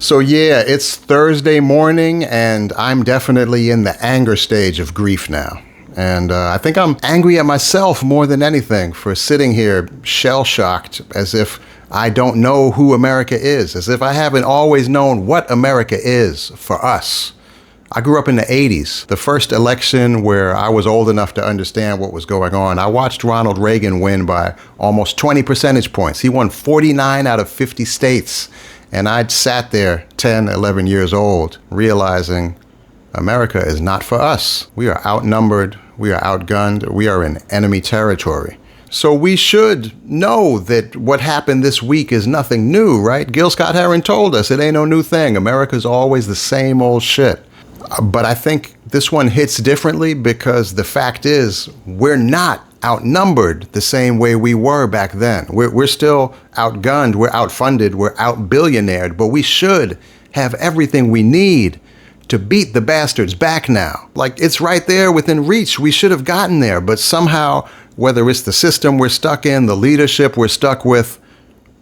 So yeah, it's Thursday morning and I'm definitely in the anger stage of grief now. And I think I'm angry at myself more than anything for sitting here shell-shocked as if I don't know who America is, as if I haven't always known what America is for us. I grew up in the 80s, the first election where I was old enough to understand what was going on. I watched Ronald Reagan win by almost 20 percentage points. He won 49 out of 50 states. And I'd sat there 10, 11 years old, realizing America is not for us. We are outnumbered, we are outgunned, we are in enemy territory. So we should know that what happened this week is nothing new, right? Gil Scott-Heron told us it ain't no new thing. America's always the same old shit. But I think this one hits differently because the fact is we're not outnumbered the same way we were back then. We're still outgunned, we're outfunded, we're outbillionaired, but we should have everything we need to beat the bastards back now. Like, it's right there within reach. We should have gotten there, but somehow, whether it's the system we're stuck in, the leadership we're stuck with,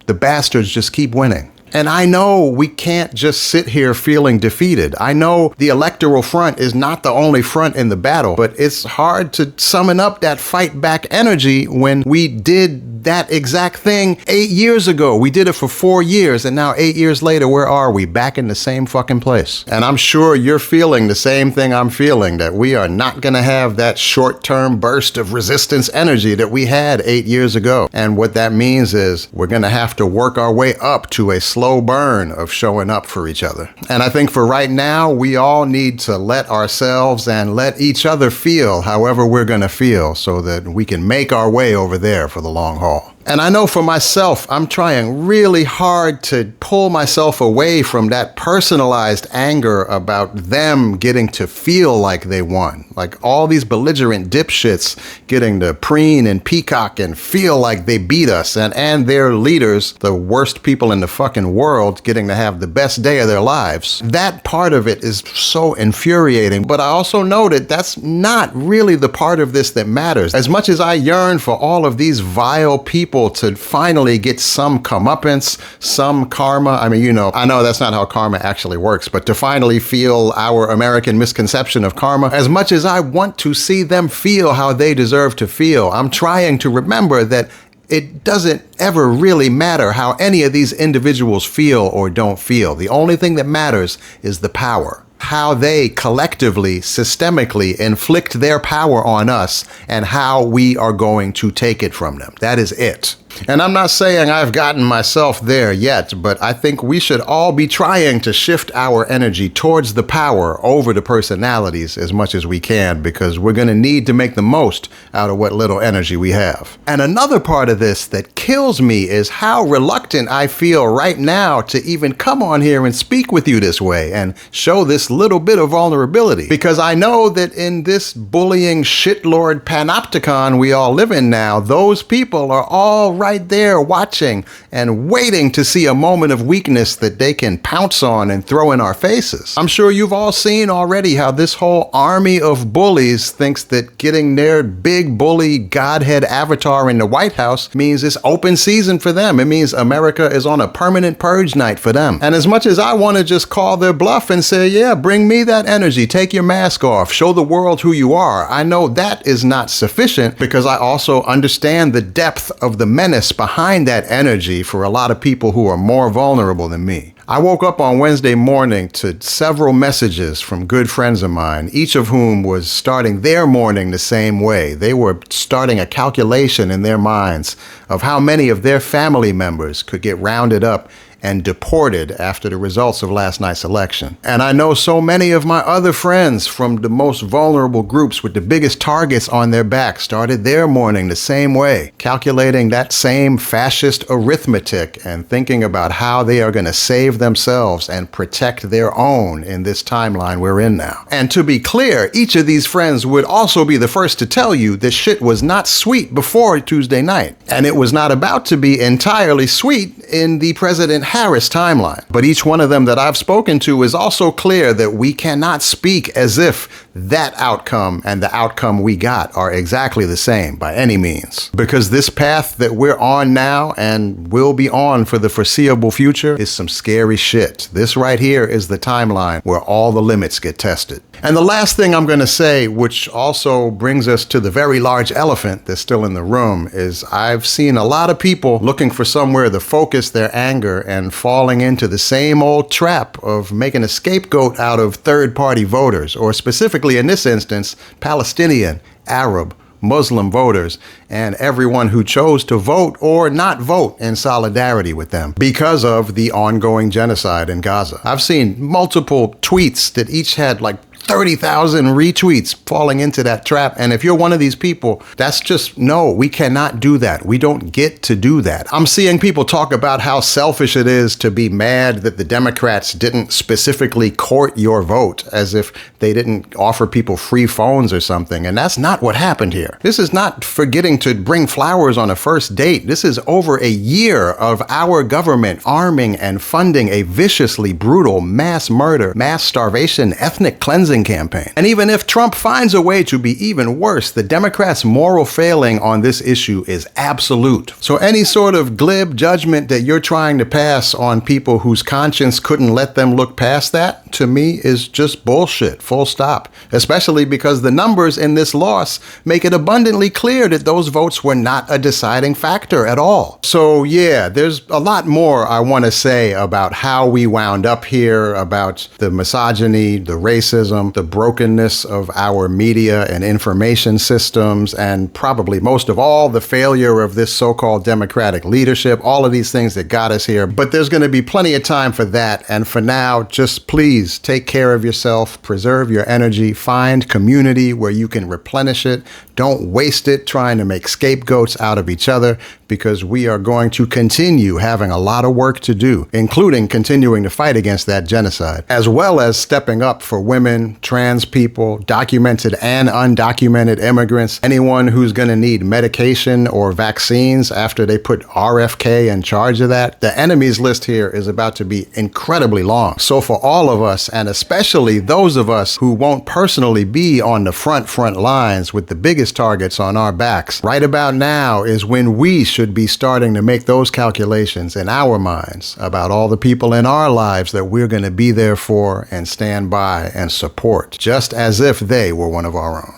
the bastards just keep winning. And I know we can't just sit here feeling defeated. I know the electoral front is not the only front in the battle, but it's hard to summon up that fight back energy when we did that exact thing 8 years ago. We did it for 4 years, and now 8 years later, where are we? Back in the same fucking place. And I'm sure you're feeling the same thing I'm feeling, that we are not gonna have that short-term burst of resistance energy that we had 8 years ago. And what that means is we're gonna have to work our way up to a slow burn of showing up for each other. And I think for right now, we all need to let ourselves and let each other feel however we're gonna feel so that we can make our way over there for the long haul. And I know for myself, I'm trying really hard to pull myself away from that personalized anger about them getting to feel like they won. Like all these belligerent dipshits getting to preen and peacock and feel like they beat us, and their leaders, the worst people in the fucking world, getting to have the best day of their lives. That part of it is so infuriating, but I also know that that's not really the part of this that matters. As much as I yearn for all of these vile people to finally get some comeuppance, some karma. I mean, I know that's not how karma actually works, but to finally feel our American misconception of karma, as much as I want to see them feel how they deserve to feel, I'm trying to remember that it doesn't ever really matter how any of these individuals feel or don't feel. The only thing that matters is the power. How they collectively, systemically inflict their power on us and how we are going to take it from them. That is it. And I'm not saying I've gotten myself there yet, but I think we should all be trying to shift our energy towards the power over the personalities as much as we can, because we're going to need to make the most out of what little energy we have. And another part of this that kills me is how reluctant I feel right now to even come on here and speak with you this way and show this little bit of vulnerability, because I know that in this bullying shitlord panopticon we all live in now, those people are all right there watching and waiting to see a moment of weakness that they can pounce on and throw in our faces. I'm sure you've all seen already how this whole army of bullies thinks that getting their big bully godhead avatar in the White House means it's open season for them. It means America is on a permanent purge night for them. And as much as I want to just call their bluff and say, yeah, bring me that energy, take your mask off, show the world who you are, I know that is not sufficient, because I also understand the depth of the menace behind that energy for a lot of people who are more vulnerable than me. I woke up on Wednesday morning to several messages from good friends of mine, each of whom was starting their morning the same way. They were starting a calculation in their minds of how many of their family members could get rounded up and deported after the results of last night's election. And I know so many of my other friends from the most vulnerable groups with the biggest targets on their back started their morning the same way, calculating that same fascist arithmetic and thinking about how they are going to save themselves and protect their own in this timeline we're in now. And to be clear, each of these friends would also be the first to tell you that shit was not sweet before Tuesday night. And it was not about to be entirely sweet in the President Harris timeline. But each one of them that I've spoken to is also clear that we cannot speak as if that outcome and the outcome we got are exactly the same by any means. Because this path that we're on now and will be on for the foreseeable future is some scary shit. This right here is the timeline where all the limits get tested. And the last thing I'm going to say, which also brings us to the very large elephant that's still in the room, is I've seen a lot of people looking for somewhere to focus their anger and falling into the same old trap of making a scapegoat out of third-party voters, or specifically in this instance, Palestinian, Arab, Muslim voters, and everyone who chose to vote or not vote in solidarity with them because of the ongoing genocide in Gaza. I've seen multiple tweets that each had like 30,000 retweets falling into that trap. And if you're one of these people, that's just, no, we cannot do that. We don't get to do that. I'm seeing people talk about how selfish it is to be mad that the Democrats didn't specifically court your vote, as if they didn't offer people free phones or something. And that's not what happened here. This is not forgetting to bring flowers on a first date. This is over a year of our government arming and funding a viciously brutal mass murder, mass starvation, ethnic cleansing campaign. And even if Trump finds a way to be even worse, the Democrats' moral failing on this issue is absolute. So any sort of glib judgment that you're trying to pass on people whose conscience couldn't let them look past that, to me, is just bullshit, full stop. Especially because the numbers in this loss make it abundantly clear that those votes were not a deciding factor at all. So yeah, there's a lot more I want to say about how we wound up here, about the misogyny, the racism, the brokenness of our media and information systems, and probably most of all, the failure of this so-called democratic leadership, all of these things that got us here. But there's going to be plenty of time for that. And for now, just please take care of yourself, preserve your energy, find community where you can replenish it. Don't waste it trying to make scapegoats out of each other, because we are going to continue having a lot of work to do, including continuing to fight against that genocide, as well as stepping up for women, trans people, documented and undocumented immigrants, anyone who's going to need medication or vaccines after they put RFK in charge of that. The enemies list here is about to be incredibly long. So for all of us, and especially those of us who won't personally be on the front lines with the biggest targets on our backs, right about now is when we should be starting to make those calculations in our minds about all the people in our lives that we're going to be there for and stand by and support, just as if they were one of our own.